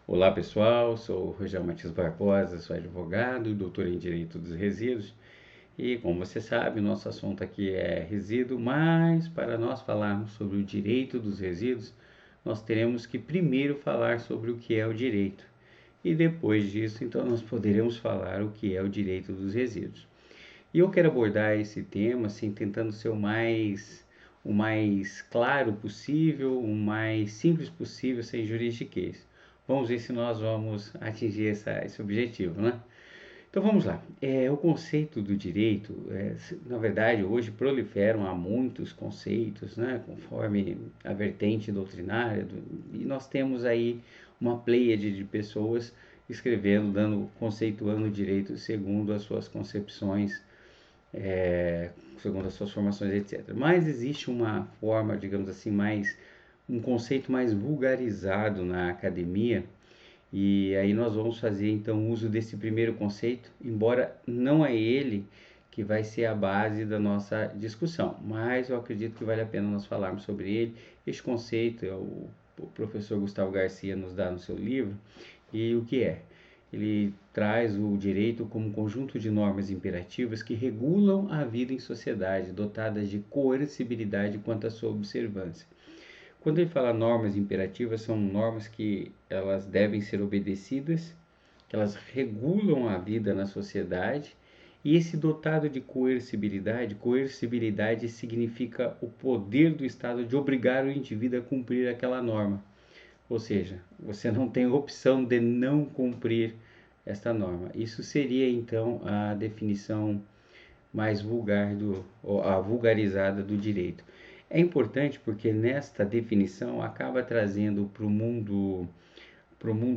Olá pessoal, sou o Rogério Matias Barbosa, sou advogado, doutor em Direito dos Resíduos e, como você sabe, nosso assunto aqui é resíduo, mas para nós falarmos sobre o direito dos resíduos, nós teremos que primeiro falar sobre o que é o direito e depois disso, então, nós poderemos falar o que é o direito dos resíduos. E eu quero abordar esse tema assim, tentando ser o mais claro possível, o mais simples possível, sem juridiquês. Vamos ver se nós vamos atingir esse objetivo, né? Então vamos lá. O conceito do direito, na verdade, hoje proliferam há muitos conceitos, né, conforme a vertente doutrinária, e nós temos aí uma pleiade de pessoas escrevendo, conceituando o direito segundo as suas concepções, segundo as suas formações, etc. Mas existe uma forma, digamos assim, um conceito mais vulgarizado na academia, e aí nós vamos fazer então uso desse primeiro conceito, embora não é ele que vai ser a base da nossa discussão, mas eu acredito que vale a pena nós falarmos sobre ele. Este conceito o professor Gustavo Garcia nos dá no seu livro, e o que é? Ele traz o direito como um conjunto de normas imperativas que regulam a vida em sociedade, dotadas de coercibilidade quanto à sua observância. Quando ele fala normas imperativas, são normas que elas devem ser obedecidas, que elas regulam a vida na sociedade, e esse dotado de coercibilidade significa o poder do Estado de obrigar o indivíduo a cumprir aquela norma. Ou seja, você não tem opção de não cumprir esta norma. Isso seria então a definição mais vulgar ou a vulgarizada do direito. É importante porque nesta definição acaba trazendo para o mundo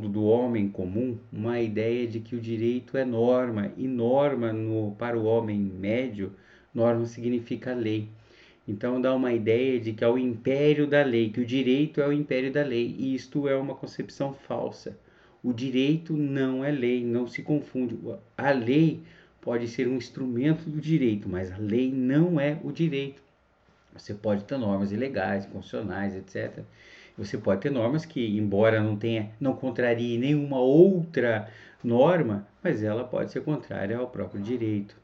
do homem comum uma ideia de que o direito é norma, e norma para o homem médio, norma significa lei. Então dá uma ideia de que é o império da lei, que o direito é o império da lei, e isto é uma concepção falsa. O direito não é lei, não se confunde. A lei pode ser um instrumento do direito, mas a lei não é o direito. Você pode ter normas ilegais, constitucionais, etc. Você pode ter normas que, embora não contrarie nenhuma outra norma, mas ela pode ser contrária ao próprio direito.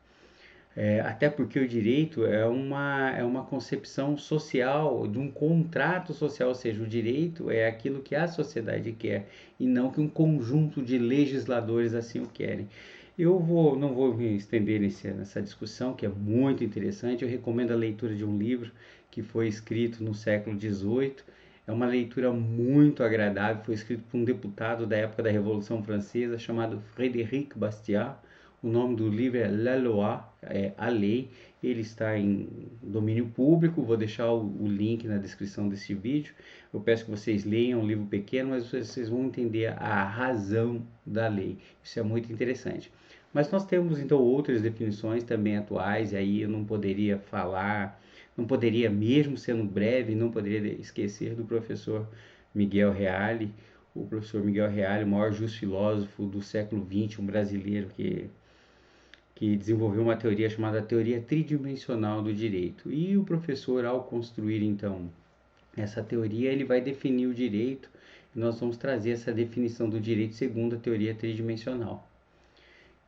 Até porque o direito é uma concepção social, de um contrato social, ou seja, o direito é aquilo que a sociedade quer e não que um conjunto de legisladores assim o querem. Não vou me estender nessa discussão, que é muito interessante. Eu recomendo a leitura de um livro que foi escrito no século XVIII. É uma leitura muito agradável, foi escrito por um deputado da época da Revolução Francesa chamado Frédéric Bastiat. O nome do livro é La Loi, a lei. Ele está em domínio público, vou deixar o link na descrição deste vídeo. Eu peço que vocês leiam, é um livro pequeno, mas vocês vão entender a razão da lei. Isso é muito interessante. Mas nós temos então outras definições também atuais, e aí eu não poderia falar, não poderia, mesmo sendo breve, não poderia esquecer do professor Miguel Reale. O professor Miguel Reale, o maior filósofo do século XX, um brasileiro que desenvolveu uma teoria chamada teoria tridimensional do direito. E o professor, ao construir então essa teoria, ele vai definir o direito, e nós vamos trazer essa definição do direito segundo a teoria tridimensional,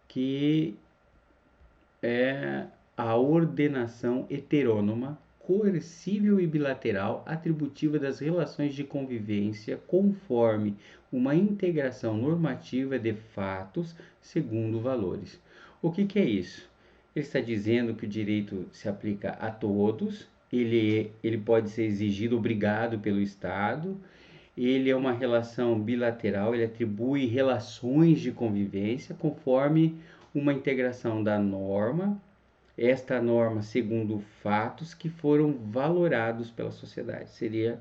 que é a ordenação heterônoma, coercível e bilateral atributiva das relações de convivência conforme uma integração normativa de fatos segundo valores. O que é isso? Ele está dizendo que o direito se aplica a todos, ele pode ser exigido, obrigado pelo Estado, ele é uma relação bilateral, ele atribui relações de convivência conforme uma integração da norma, esta norma segundo fatos que foram valorados pela sociedade. Seria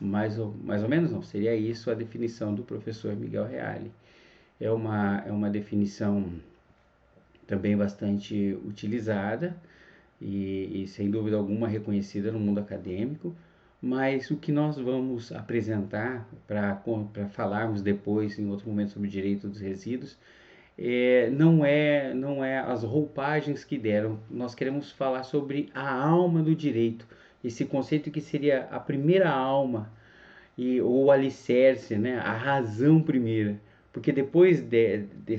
mais ou menos, não, seria isso a definição do professor Miguel Reale. É uma definição também bastante utilizada e sem dúvida alguma reconhecida no mundo acadêmico, mas o que nós vamos apresentar para falarmos depois, em outro momento, sobre o direito dos resíduos, não é as roupagens que deram. Nós queremos falar sobre a alma do direito, esse conceito que seria a primeira alma, e o alicerce, né? A razão primeira. Porque depois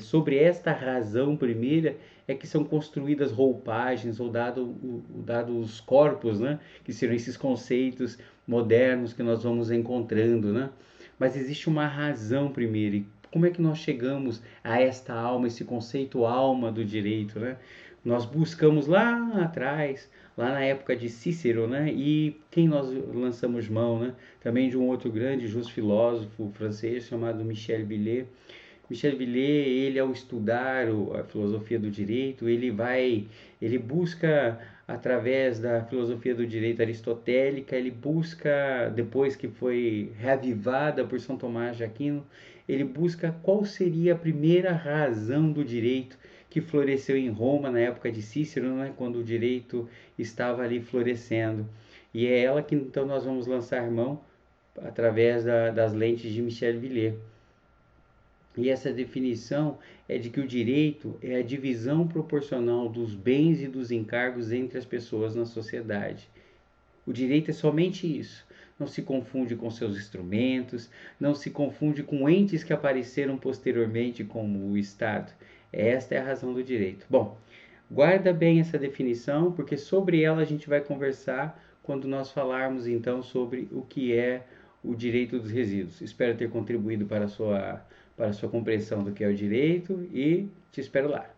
sobre esta razão primeira é que são construídas roupagens ou dados corpos, né? Que serão esses conceitos modernos que nós vamos encontrando, né? Mas existe uma razão primeiro. E como é que nós chegamos a esta alma, esse conceito alma do direito, né? Nós buscamos lá atrás, lá na época de Cícero, né? E quem nós lançamos mão, né? Também de um outro grande justo filósofo francês chamado Michel Villet. Michel Villet, ele ao estudar a filosofia do direito, ele busca através da filosofia do direito aristotélica, ele busca, depois que foi reavivada por São Tomás de Aquino, ele busca qual seria a primeira razão do direito que floresceu em Roma na época de Cícero, né, quando o direito estava ali florescendo. E é ela que então nós vamos lançar mão através das lentes de Michel Villet. E essa definição é de que o direito é a divisão proporcional dos bens e dos encargos entre as pessoas na sociedade. O direito é somente isso. Não se confunde com seus instrumentos, não se confunde com entes que apareceram posteriormente, como o Estado. Esta é a razão do direito. Bom, guarda bem essa definição, porque sobre ela a gente vai conversar quando nós falarmos então sobre o que é o direito dos resíduos. Espero ter contribuído para a sua compreensão do que é o direito e te espero lá.